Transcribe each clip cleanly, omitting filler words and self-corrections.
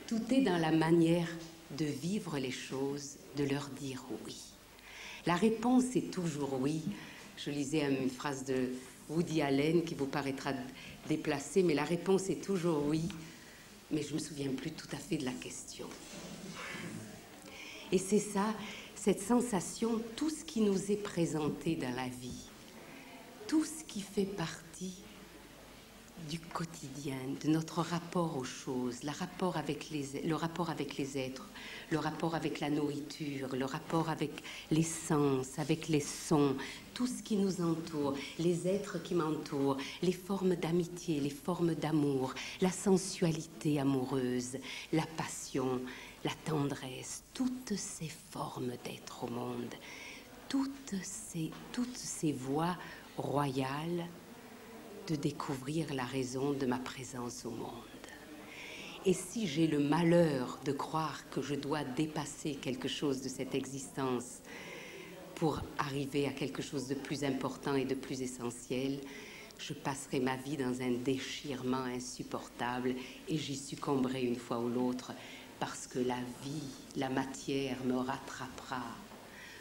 Tout est dans la manière de vivre les choses, de leur dire oui. La réponse est toujours oui. Je lisais une phrase de Woody Allen qui vous paraîtra déplacée, mais la réponse est toujours oui. Mais je ne me souviens plus tout à fait de la question. Et c'est ça, cette sensation, tout ce qui nous est présenté dans la vie, tout ce qui fait partie du quotidien, de notre rapport aux choses, le rapport avec les êtres, le rapport avec la nourriture, le rapport avec les sens, avec les sons, tout ce qui nous entoure, les êtres qui m'entourent, les formes d'amitié, les formes d'amour, la sensualité amoureuse, la passion, la tendresse, toutes ces formes d'être au monde, toutes ces voies royales de découvrir la raison de ma présence au monde. Et si j'ai le malheur de croire que je dois dépasser quelque chose de cette existence pour arriver à quelque chose de plus important et de plus essentiel, je passerai ma vie dans un déchirement insupportable et j'y succomberai une fois ou l'autre parce que la vie, la matière me rattrapera,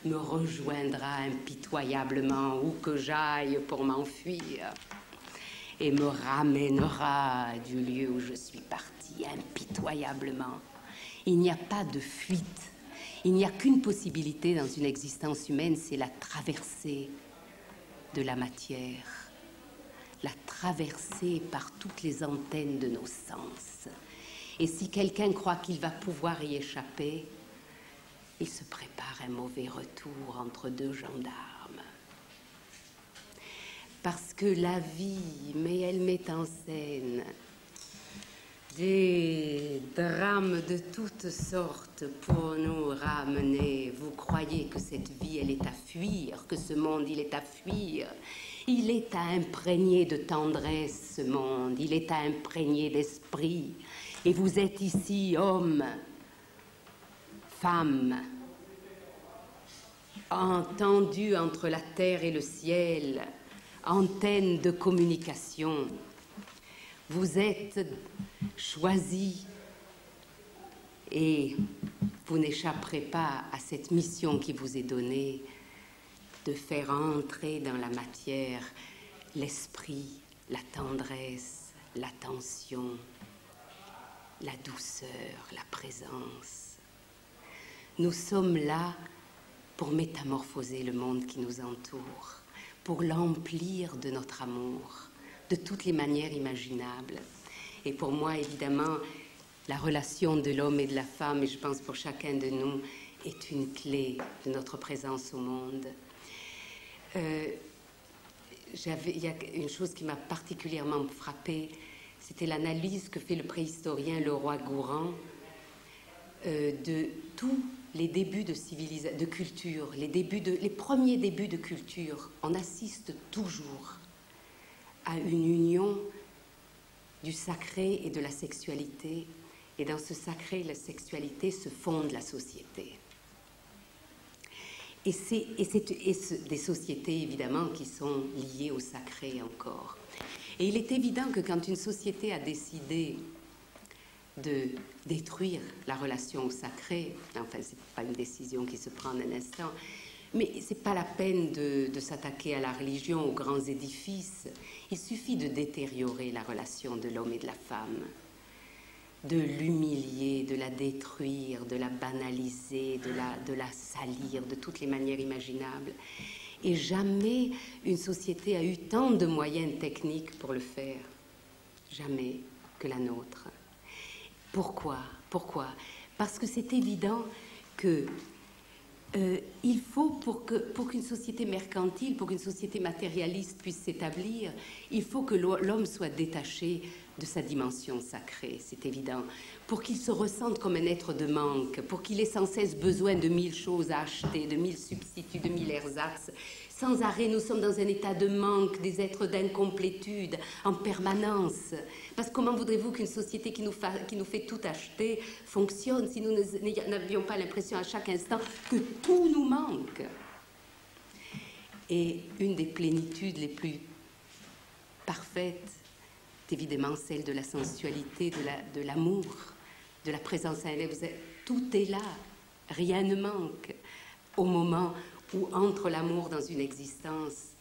me rejoindra impitoyablement où que j'aille pour m'enfuir et me ramènera du lieu où je suis partie impitoyablement. Il n'y a pas de fuite. Il n'y a qu'une possibilité dans une existence humaine, c'est la traversée de la matière, la traversée par toutes les antennes de nos sens. Et si quelqu'un croit qu'il va pouvoir y échapper, il se prépare un mauvais retour entre deux gendarmes. Parce que la vie, mais elle met en scène des drames de toutes sortes pour nous ramener. Vous croyez que cette vie, elle est à fuir, que ce monde, il est à fuir. Il est à imprégner de tendresse, ce monde. Il est à imprégner d'esprit. Et vous êtes ici, hommes, femmes, entendus entre la terre et le ciel, antenne de communication. Vous êtes choisis et vous n'échapperez pas à cette mission qui vous est donnée de faire entrer dans la matière l'esprit, la tendresse, l'attention, la douceur, la présence. Nous sommes là pour métamorphoser le monde qui nous entoure, pour l'emplir de notre amour, de toutes les manières imaginables. Et pour moi, évidemment, la relation de l'homme et de la femme, et je pense pour chacun de nous, est une clé de notre présence au monde. Il y a une chose qui m'a particulièrement frappée, c'était l'analyse que fait le préhistorien Leroy-Gourhan de tous les débuts de culture, les premiers débuts de culture. On assiste toujours à une union du sacré et de la sexualité, et dans ce sacré et la sexualité se fonde la société. Et c'est des sociétés, évidemment, qui sont liées au sacré encore. Et il est évident que quand une société a décidé de détruire la relation au sacré, enfin, c'est pas une décision qui se prend en un instant, mais c'est pas la peine de s'attaquer à la religion, aux grands édifices. Il suffit de détériorer la relation de l'homme et de la femme, de l'humilier, de la détruire, de la banaliser, de la salir de toutes les manières imaginables. Et jamais une société a eu tant de moyens techniques pour le faire. Jamais que la nôtre. Pourquoi? Pourquoi? Parce que c'est évident que il faut, pour qu'une société mercantile, pour qu'une société matérialiste puisse s'établir, il faut que l'homme soit détaché de sa dimension sacrée, c'est évident. Pour qu'il se ressente comme un être de manque, pour qu'il ait sans cesse besoin de 1000 choses à acheter, de 1000 substituts, de 1000 ersatz. Sans arrêt, nous sommes dans un état de manque, des êtres d'incomplétude, en permanence. Parce que comment voudrez-vous qu'une société qui nous fait tout acheter fonctionne si nous n'avions pas l'impression à chaque instant que tout nous manque? Et une des plénitudes les plus parfaites est évidemment celle de la sensualité, de l'amour, de la présence à elle. Tout est là, rien ne manque. Au moment où entre l'amour dans une existence,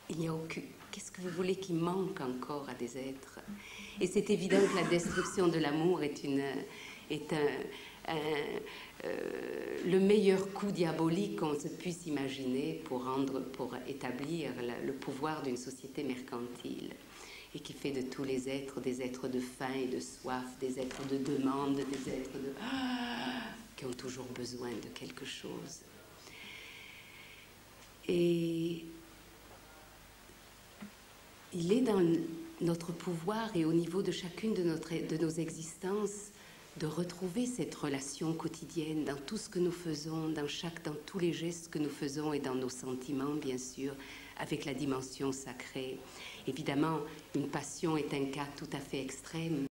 il n'y a aucune... Qu'est-ce que vous voulez qui manque encore à des êtres? Et c'est évident que la destruction de l'amour est le meilleur coup diabolique qu'on se puisse imaginer pour établir le pouvoir d'une société mercantile, et qui fait de tous les êtres des êtres de faim et de soif, des êtres de demande, des êtres qui ont toujours besoin de quelque chose. Et il est dans notre pouvoir et au niveau de chacune de nos existences de retrouver cette relation quotidienne dans tout ce que nous faisons, dans tous les gestes que nous faisons et dans nos sentiments, bien sûr, avec la dimension sacrée. Évidemment, une passion est un cas tout à fait extrême,